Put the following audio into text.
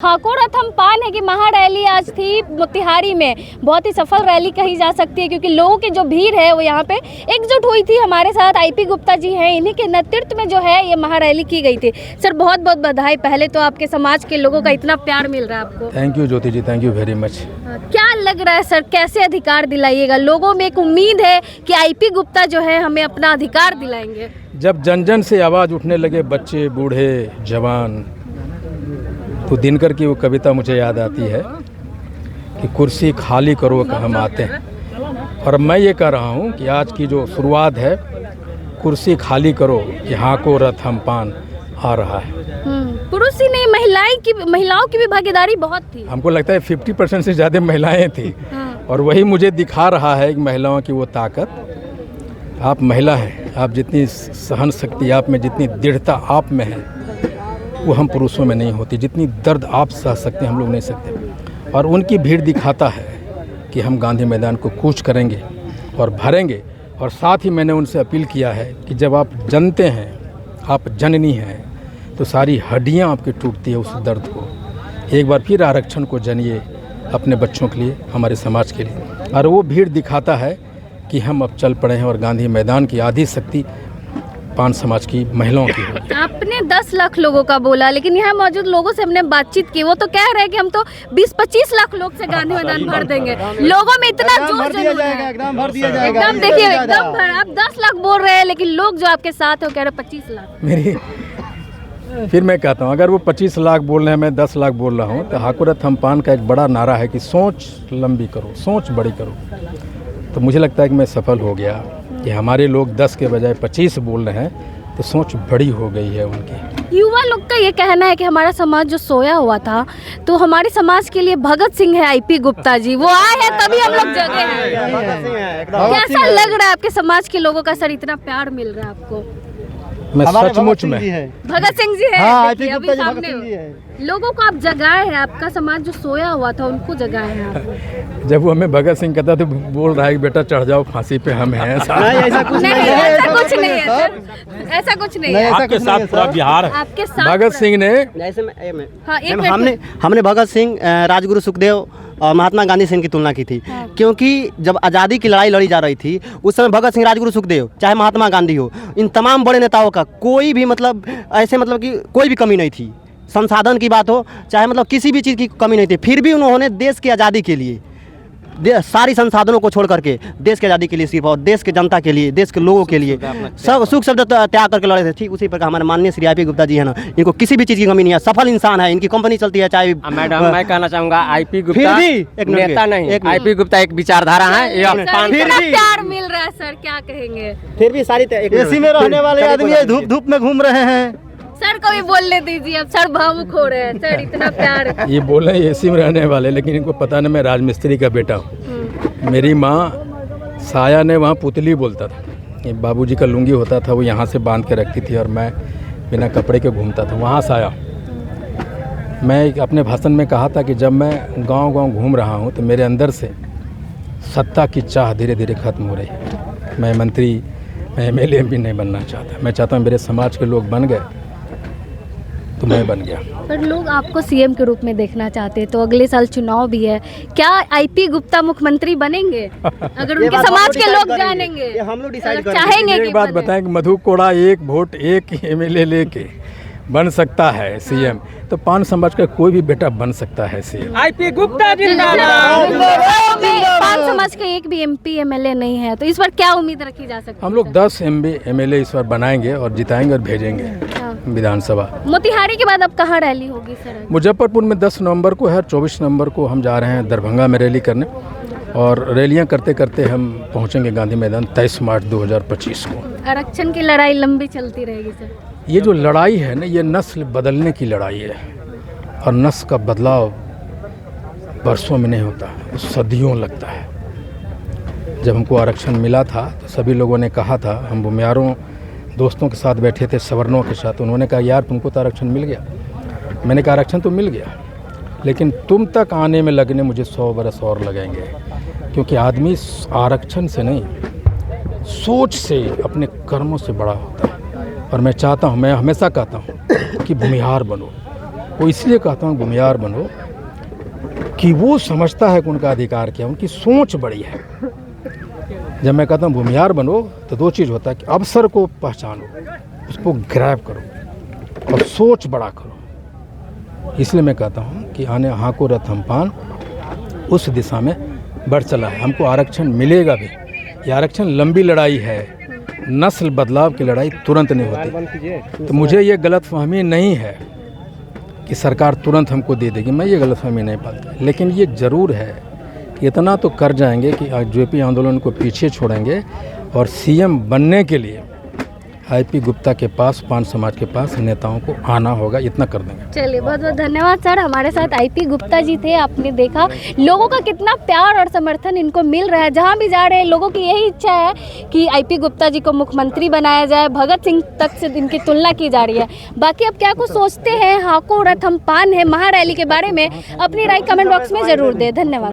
ठाकुरथम पान है कि महा रैली आज थी मोतिहारी में। बहुत ही सफल रैली कही जा सकती है क्योंकि लोगों की जो भीड़ है वो यहाँ पे एकजुट हुई थी। हमारे साथ आईपी गुप्ता जी हैं, इन्हीं के नेतृत्व में जो है ये महा रैली की गई थी। सर बहुत बहुत बधाई। पहले तो आपके समाज के लोगों का इतना प्यार मिल रहा है आपको। Thank you Jyoti ji, thank you very much. क्या लग रहा है सर, कैसे अधिकार दिलाइएगा? लोगों में एक उम्मीद है कि आईपी गुप्ता जो है हमें अपना अधिकार दिलाएंगे। जब जन जन से आवाज़ उठने लगे, बच्चे बूढ़े जवान, तो दिनकर की वो कविता मुझे याद आती है कि कुर्सी खाली करो कि हम आते हैं। और मैं ये कह रहा हूँ कि आज की जो शुरुआत है, कुर्सी खाली करो कि हाँको रथ हम पान आ रहा है। पुरुष ही नहीं, महिलाओं की भी भागीदारी बहुत थी। हमको लगता है 50% से ज़्यादा महिलाएं थी। और वही मुझे दिखा रहा है कि महिलाओं की वो ताकत। आप महिला हैं, आप जितनी सहन शक्ति आप में, जितनी दृढ़ता आप में है, वो हम पुरुषों में नहीं होती। जितनी दर्द आप सह सकते हैं हम लोग नहीं सकते। और उनकी भीड़ दिखाता है कि हम गांधी मैदान को कूच करेंगे और भरेंगे। और साथ ही मैंने उनसे अपील किया है कि जब आप जनते हैं, आप जननी हैं, तो सारी हड्डियां आपकी टूटती है उस दर्द को। एक बार फिर आरक्षण को जनिए अपने बच्चों के लिए, हमारे समाज के लिए। और वो भीड़ दिखाता है कि हम अब चल पड़े हैं और गांधी मैदान की आधी शक्ति पान समाज की महिलाओं की है। आपने 10 लाख लोगों का बोला, लेकिन यहाँ मौजूद लोगों से हमने बातचीत की, वो तो कह रहे हैं कि हम तो 20-25 लाख लोग से गांधी मैदान भर देंगे। लोगों में इतना जोश जुनून है, एकदम देखिए एकदम भर। आप 10 लाख बोल रहे हैं, लेकिन लोग जो आपके साथ है वो कह रहे हैं 25 लाख। फिर मैं कहता हूँ, अगर वो 25 लाख बोल रहे हैं, मैं 10 लाख बोल रहा हूँ, तो ठाकुरथम पान का एक बड़ा नारा है कि सोच लंबी करो, सोच बड़ी करो। तो मुझे लगता है कि मैं सफल हो गया कि हमारे लोग 10 के बजाय 25 बोल रहे हैं, तो सोच बड़ी हो गई है उनकी। युवा लोग का ये कहना है कि हमारा समाज जो सोया हुआ था, तो हमारे समाज के लिए भगत सिंह है आईपी गुप्ता जी, वो आए हैं तभी हम लोग जगे हैं। कैसा लग रहा है आपके समाज के लोगों का सर, इतना प्यार मिल रहा है आपको? मैं सचमुच में भगत सिंह जी है। हाँ, अभी सामने लोगों को आप जगाए हैं, आपका समाज जो सोया हुआ था उनको जगाए हैं आप। जब वो हमें भगत सिंह कहता तो बोल रहा है कि बेटा चढ़ जाओ फांसी पे, हम हैं। ऐसा कुछ नहीं है, ऐसा कुछ नहीं है सर, ऐसा कुछ नहीं है। आपके साथ पूरा बिहार है। आपके साथ भगत सिंह ने हमने भगत सिंह, राजगुरु सुखदेव और महात्मा गांधी से इनकी तुलना की थी। क्योंकि जब आज़ादी की लड़ाई लड़ी जा रही थी उस समय भगत सिंह, राजगुरु सुखदेव, चाहे महात्मा गांधी हो, इन तमाम बड़े नेताओं का कोई भी कि कोई भी कमी नहीं थी। संसाधन की बात हो, चाहे किसी भी चीज़ की कमी नहीं थी, फिर भी उन्होंने देश की आज़ादी के लिए सारी संसाधनों को छोड़ करके देश की आज़ादी के लिए, सिर्फ और देश के जनता के लिए, देश के लोगों के लिए सब सुख शब्द त्याग करके लड़े थे। ठीक उसी प्रकार हमारे माननीय श्री आईपी गुप्ता जी है ना, इनको किसी भी चीज़ की कमी नहीं है, सफल इंसान है, इनकी कंपनी चलती है। चाहे मैडम, मैं कहना चाहूँगा आईपी गुप्ता एक नेता नहीं, आईपी गुप्ता एक विचारधारा है। प्यार मिल रहा है सर, क्या कहेंगे? फिर भी सारी एसी में रहने वाले आदमी धूप धूप में घूम रहे हैं। सर को भी बोलने दीजिए, अब सर भावुक हो रहे हैं। सर इतना प्यार। ये बोले एसी में रहने वाले, लेकिन इनको पता नहीं मैं राजमिस्त्री का बेटा हूँ। मेरी माँ साया ने वहाँ पुतली बोलता था। ये बाबूजी का लुंगी होता था, वो यहाँ से बांध के रखती थी और मैं बिना कपड़े के घूमता था। वहाँ साया। मैं अपने भाषण में कहा था कि जब मैं गांव-गांव घूम रहा हूँ तो मेरे अंदर से सत्ता की चाह धीरे धीरे खत्म हो रही है। मैं मंत्री, मैं MLA भी नहीं बनना चाहता। मैं चाहता हूँ मेरे समाज के लोग बन गए तो मैं बन गया। पर लोग आपको CM के रूप में देखना चाहते हैं, तो अगले साल चुनाव भी है, क्या आईपी गुप्ता मुख्यमंत्री बनेंगे? अगर उनके समाज के लोग जानेंगे, हम लोग डिसाइड चाहेंगे। एक बात बताएं कि मधु कोड़ा एक वोट एक MLA लेके बन सकता है CM, तो पान समाज का कोई भी बेटा बन सकता है CM। आईपी गुप्ता जिंदाबाद। पान समाज का एक भी MP MLA नहीं है, तो इस बार क्या उम्मीद रखी जा सकती है? हम लोग 10 MLA इस बार बनाएंगे और जिताएंगे और भेजेंगे विधानसभा। मोतिहारी के बाद अब कहाँ रैली होगी सर? मुजफ्फरपुर में 10 नवंबर को है, 24 नवंबर को हम जा रहे हैं दरभंगा में रैली करने, और रैलियां करते करते हम पहुंचेंगे गांधी मैदान 23 मार्च 2025 को। आरक्षण की लड़ाई लंबी चलती रहेगी सर? ये जो लड़ाई है ना, ये नस्ल बदलने की लड़ाई है, और नस्ल का बदलाव बरसों में नहीं होता, वो सदियों लगता है। जब हमको आरक्षण मिला था तो सभी लोगों ने कहा था, हम बुमियारों दोस्तों के साथ बैठे थे, सवर्णों के साथ, उन्होंने कहा यार तुमको तो आरक्षण मिल गया। मैंने कहा आरक्षण तो मिल गया, लेकिन तुम तक आने में लगने मुझे 100 बरस और लगेंगे, क्योंकि आदमी आरक्षण से नहीं, सोच से, अपने कर्मों से बड़ा होता है। और मैं चाहता हूँ, मैं हमेशा कहता हूँ कि भूमिहार बनो, वो इसलिए कहता हूँ भूमिहार बनो कि वो समझता है कि उनका अधिकार क्या है, उनकी सोच बड़ी है। जब मैं कहता हूँ भूमिहार बनो तो दो चीज़ होता है कि अवसर को पहचानो, उसको ग्रैब करो और सोच बड़ा करो। इसलिए मैं कहता हूँ कि आने हाँको रथ हम पान उस दिशा में बढ़ चला है। हमको आरक्षण मिलेगा भी। ये आरक्षण लंबी लड़ाई है, नस्ल बदलाव की लड़ाई तुरंत नहीं होती। तो मुझे ये गलतफहमी नहीं है कि सरकार तुरंत हमको दे देगी, मैं ये गलतफहमी नहीं पाता। लेकिन ये ज़रूर है कि इतना तो कर जाएंगे कि जेपी आंदोलन को पीछे छोड़ेंगे और सीएम बनने के लिए आईपी गुप्ता के पास, पान समाज के पास नेताओं को आना होगा, इतना कर देंगे। चलिए, बहुत बहुत धन्यवाद सर। हमारे साथ आईपी गुप्ता जी थे। आपने देखा लोगों का कितना प्यार और समर्थन इनको मिल रहा है। जहाँ भी जा रहे हैं लोगों की यही इच्छा है कि आईपी गुप्ता जी को मुख्यमंत्री बनाया जाए। भगत सिंह तक से इनकी तुलना की जा रही है। बाकी अब क्या कुछ सोचते हैं, हाँको रथ हम पान है महारैली के बारे में, अपनी राय कमेंट बॉक्स में ज़रूर दें। धन्यवाद।